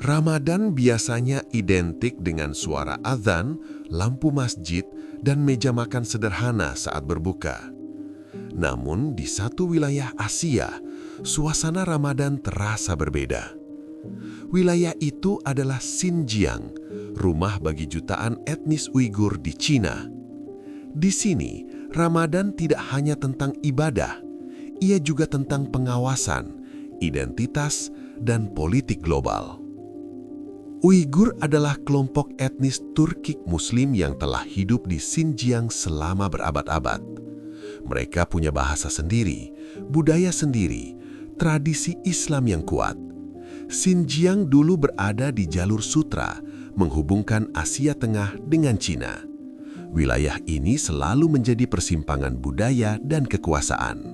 Ramadan biasanya identik dengan suara azan, lampu masjid, dan meja makan sederhana saat berbuka. Namun, di satu wilayah Asia, suasana Ramadan terasa berbeda. Wilayah itu adalah Xinjiang, rumah bagi jutaan etnis Uighur di Cina. Di sini, Ramadan tidak hanya tentang ibadah, ia juga tentang pengawasan, identitas, dan politik global. Uighur adalah kelompok etnis Turkik Muslim yang telah hidup di Xinjiang selama berabad-abad. Mereka punya bahasa sendiri, budaya sendiri, tradisi Islam yang kuat. Xinjiang dulu berada di jalur sutra, menghubungkan Asia Tengah dengan Cina. Wilayah ini selalu menjadi persimpangan budaya dan kekuasaan.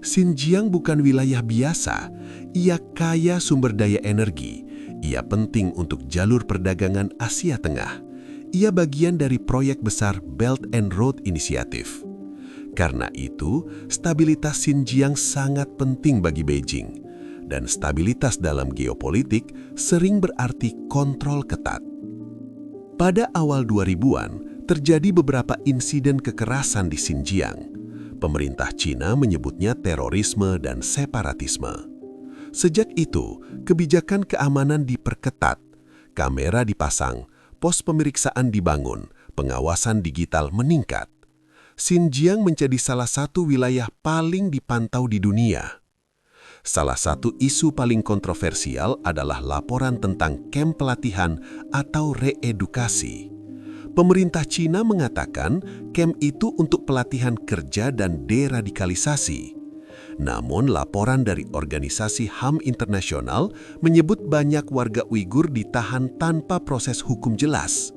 Xinjiang bukan wilayah biasa, ia kaya sumber daya energi. Ia penting untuk jalur perdagangan Asia Tengah. Ia bagian dari proyek besar Belt and Road Initiative. Karena itu, stabilitas Xinjiang sangat penting bagi Beijing. Dan stabilitas dalam geopolitik sering berarti kontrol ketat. Pada awal 2000-an, terjadi beberapa insiden kekerasan di Xinjiang. Pemerintah Cina menyebutnya terorisme dan separatisme. Sejak itu, kebijakan keamanan diperketat, kamera dipasang, pos pemeriksaan dibangun, pengawasan digital meningkat. Xinjiang menjadi salah satu wilayah paling dipantau di dunia. Salah satu isu paling kontroversial adalah laporan tentang kamp pelatihan atau reedukasi. Pemerintah Cina mengatakan kamp itu untuk pelatihan kerja dan deradikalisasi. Namun laporan dari organisasi HAM internasional menyebut banyak warga Uighur ditahan tanpa proses hukum jelas.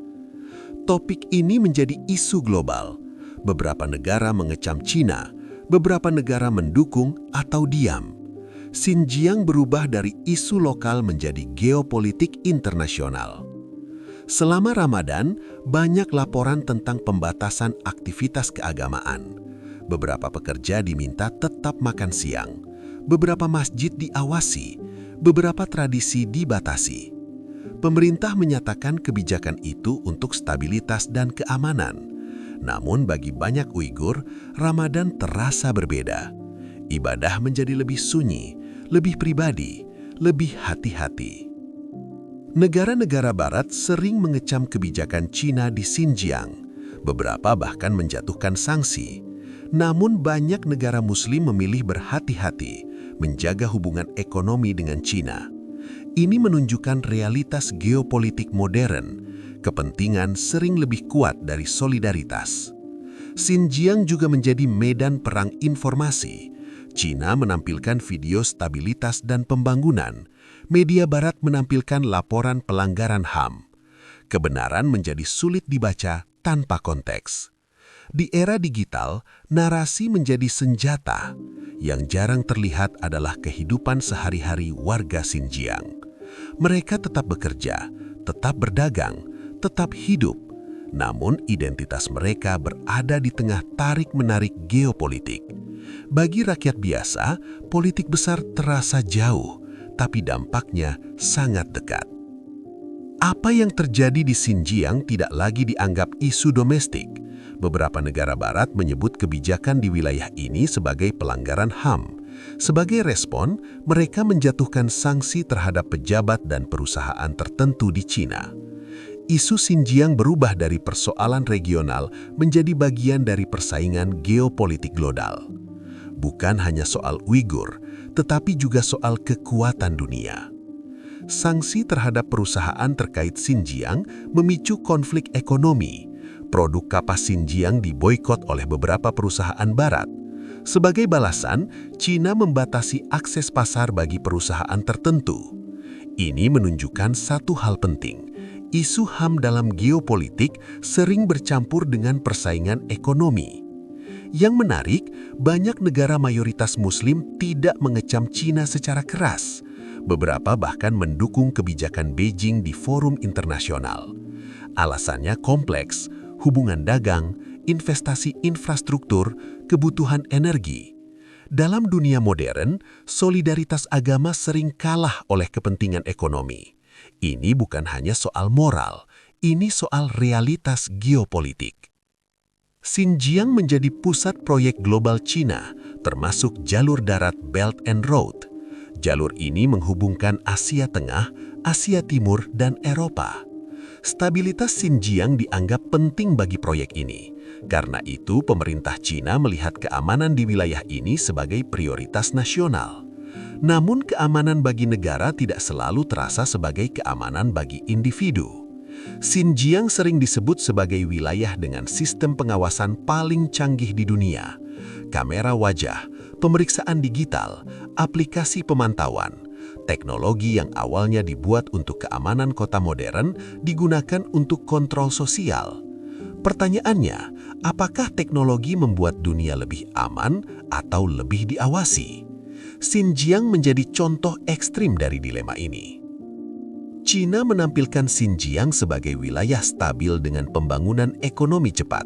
Topik ini menjadi isu global. Beberapa negara mengecam Cina, beberapa negara mendukung atau diam. Xinjiang berubah dari isu lokal menjadi geopolitik internasional. Selama Ramadan, banyak laporan tentang pembatasan aktivitas keagamaan. Beberapa pekerja diminta tetap makan siang. Beberapa masjid diawasi. Beberapa tradisi dibatasi. Pemerintah menyatakan kebijakan itu untuk stabilitas dan keamanan. Namun bagi banyak Uighur, Ramadan terasa berbeda. Ibadah menjadi lebih sunyi, lebih pribadi, lebih hati-hati. Negara-negara Barat sering mengecam kebijakan Cina di Xinjiang. Beberapa bahkan menjatuhkan sanksi. Namun banyak negara Muslim memilih berhati-hati, menjaga hubungan ekonomi dengan Cina. Ini menunjukkan realitas geopolitik modern. Kepentingan sering lebih kuat dari solidaritas. Xinjiang juga menjadi medan perang informasi. Cina menampilkan video stabilitas dan pembangunan. Media Barat menampilkan laporan pelanggaran HAM. Kebenaran menjadi sulit dibaca tanpa konteks. Di era digital, narasi menjadi senjata. Yang jarang terlihat adalah kehidupan sehari-hari warga Xinjiang. Mereka tetap bekerja, tetap berdagang, tetap hidup. Namun identitas mereka berada di tengah tarik-menarik geopolitik. Bagi rakyat biasa, politik besar terasa jauh, tapi dampaknya sangat dekat. Apa yang terjadi di Xinjiang tidak lagi dianggap isu domestik. Beberapa negara Barat menyebut kebijakan di wilayah ini sebagai pelanggaran HAM. Sebagai respon, mereka menjatuhkan sanksi terhadap pejabat dan perusahaan tertentu di Cina. Isu Xinjiang berubah dari persoalan regional menjadi bagian dari persaingan geopolitik global. Bukan hanya soal Uighur, tetapi juga soal kekuatan dunia. Sanksi terhadap perusahaan terkait Xinjiang memicu konflik ekonomi. Produk kapas Xinjiang diboikot oleh beberapa perusahaan Barat. Sebagai balasan, Cina membatasi akses pasar bagi perusahaan tertentu. Ini menunjukkan satu hal penting. Isu HAM dalam geopolitik sering bercampur dengan persaingan ekonomi. Yang menarik, banyak negara mayoritas Muslim tidak mengecam Cina secara keras. Beberapa bahkan mendukung kebijakan Beijing di forum internasional. Alasannya kompleks, hubungan dagang, investasi infrastruktur, kebutuhan energi. Dalam dunia modern, solidaritas agama sering kalah oleh kepentingan ekonomi. Ini bukan hanya soal moral, ini soal realitas geopolitik. Xinjiang menjadi pusat proyek global Cina, termasuk jalur darat Belt and Road. Jalur ini menghubungkan Asia Tengah, Asia Timur, dan Eropa. Stabilitas Xinjiang dianggap penting bagi proyek ini. Karena itu, pemerintah Cina melihat keamanan di wilayah ini sebagai prioritas nasional. Namun, keamanan bagi negara tidak selalu terasa sebagai keamanan bagi individu. Xinjiang sering disebut sebagai wilayah dengan sistem pengawasan paling canggih di dunia. Kamera wajah, pemeriksaan digital, aplikasi pemantauan. Teknologi yang awalnya dibuat untuk keamanan kota modern digunakan untuk kontrol sosial. Pertanyaannya, apakah teknologi membuat dunia lebih aman atau lebih diawasi? Xinjiang menjadi contoh ekstrim dari dilema ini. Cina menampilkan Xinjiang sebagai wilayah stabil dengan pembangunan ekonomi cepat.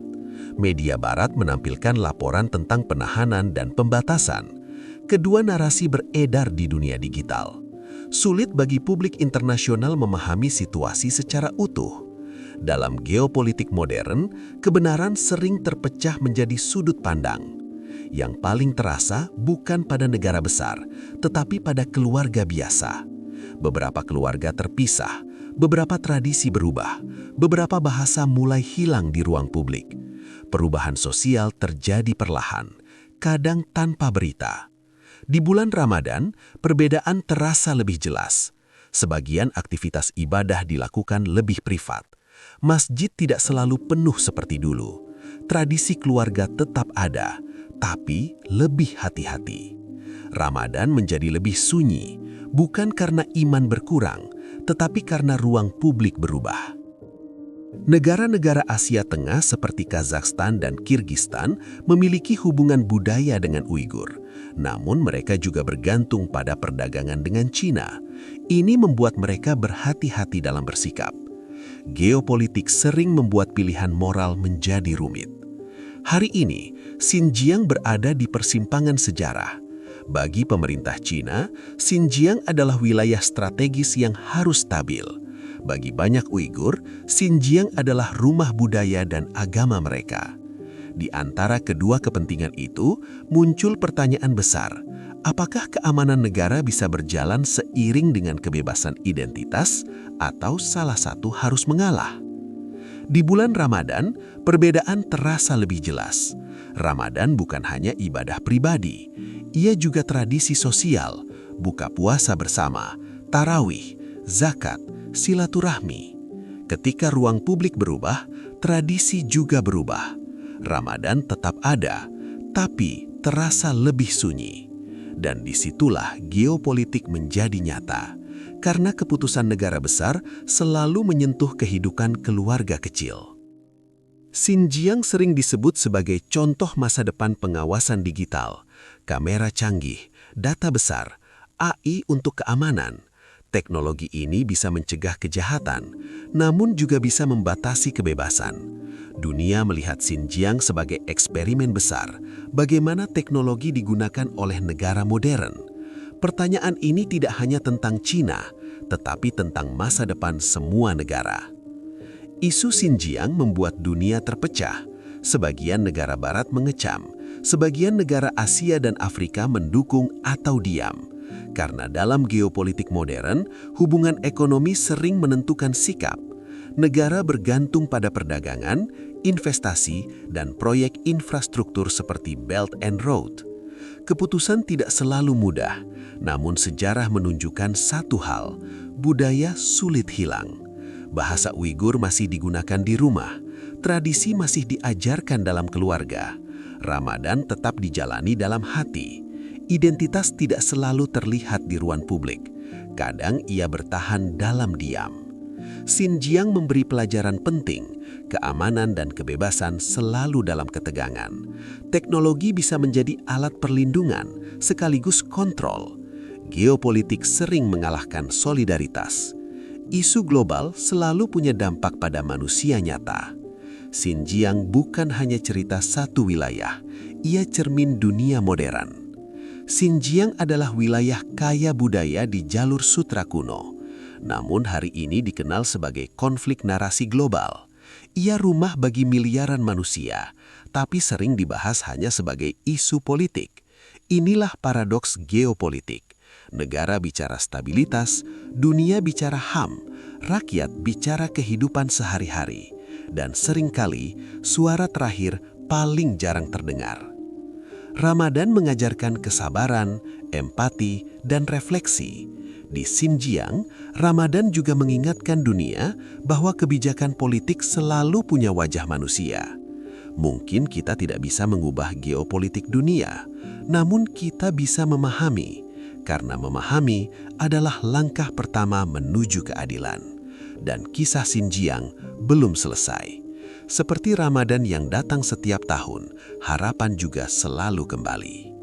Media Barat menampilkan laporan tentang penahanan dan pembatasan. Kedua narasi beredar di dunia digital. Sulit bagi publik internasional memahami situasi secara utuh. Dalam geopolitik modern, kebenaran sering terpecah menjadi sudut pandang. Yang paling terasa bukan pada negara besar, tetapi pada keluarga biasa. Beberapa keluarga terpisah, beberapa tradisi berubah, beberapa bahasa mulai hilang di ruang publik. Perubahan sosial terjadi perlahan, kadang tanpa berita. Di bulan Ramadan, perbedaan terasa lebih jelas. Sebagian aktivitas ibadah dilakukan lebih privat. Masjid tidak selalu penuh seperti dulu. Tradisi keluarga tetap ada, tapi lebih hati-hati. Ramadan menjadi lebih sunyi, bukan karena iman berkurang, tetapi karena ruang publik berubah. Negara-negara Asia Tengah seperti Kazakhstan dan Kirgistan memiliki hubungan budaya dengan Uighur, namun mereka juga bergantung pada perdagangan dengan Cina. Ini membuat mereka berhati-hati dalam bersikap. Geopolitik sering membuat pilihan moral menjadi rumit. Hari ini, Xinjiang berada di persimpangan sejarah. Bagi pemerintah Cina, Xinjiang adalah wilayah strategis yang harus stabil. Bagi banyak Uighur, Xinjiang adalah rumah budaya dan agama mereka. Di antara kedua kepentingan itu, muncul pertanyaan besar. Apakah keamanan negara bisa berjalan seiring dengan kebebasan identitas, atau salah satu harus mengalah? Di bulan Ramadan, perbedaan terasa lebih jelas. Ramadan bukan hanya ibadah pribadi, ia juga tradisi sosial, buka puasa bersama, tarawih, zakat, silaturahmi. Ketika ruang publik berubah, tradisi juga berubah. Ramadan tetap ada, tapi terasa lebih sunyi. Dan disitulah geopolitik menjadi nyata, karena keputusan negara besar selalu menyentuh kehidupan keluarga kecil. Xinjiang sering disebut sebagai contoh masa depan pengawasan digital, kamera canggih, data besar, AI untuk keamanan. Teknologi ini bisa mencegah kejahatan, namun juga bisa membatasi kebebasan. Dunia melihat Xinjiang sebagai eksperimen besar, bagaimana teknologi digunakan oleh negara modern. Pertanyaan ini tidak hanya tentang Cina, tetapi tentang masa depan semua negara. Isu Xinjiang membuat dunia terpecah. Sebagian negara barat mengecam, sebagian negara Asia dan Afrika mendukung atau diam. Karena dalam geopolitik modern, hubungan ekonomi sering menentukan sikap. Negara bergantung pada perdagangan, investasi, dan proyek infrastruktur seperti Belt and Road. Keputusan tidak selalu mudah, namun sejarah menunjukkan satu hal, budaya sulit hilang. Bahasa Uighur masih digunakan di rumah, tradisi masih diajarkan dalam keluarga, Ramadan tetap dijalani dalam hati. Identitas tidak selalu terlihat di ruang publik, kadang ia bertahan dalam diam. Xinjiang memberi pelajaran penting, keamanan dan kebebasan selalu dalam ketegangan. Teknologi bisa menjadi alat perlindungan, sekaligus kontrol. Geopolitik sering mengalahkan solidaritas. Isu global selalu punya dampak pada manusia nyata. Xinjiang bukan hanya cerita satu wilayah, ia cermin dunia modern. Xinjiang adalah wilayah kaya budaya di jalur sutra kuno. Namun hari ini dikenal sebagai konflik narasi global. Ia rumah bagi miliaran manusia, tapi sering dibahas hanya sebagai isu politik. Inilah paradoks geopolitik. Negara bicara stabilitas, dunia bicara HAM, rakyat bicara kehidupan sehari-hari. Dan seringkali suara terakhir paling jarang terdengar. Ramadan mengajarkan kesabaran, empati, dan refleksi. Di Xinjiang, Ramadan juga mengingatkan dunia bahwa kebijakan politik selalu punya wajah manusia. Mungkin kita tidak bisa mengubah geopolitik dunia, namun kita bisa memahami, karena memahami adalah langkah pertama menuju keadilan. Dan kisah Xinjiang belum selesai. Seperti Ramadan yang datang setiap tahun, harapan juga selalu kembali.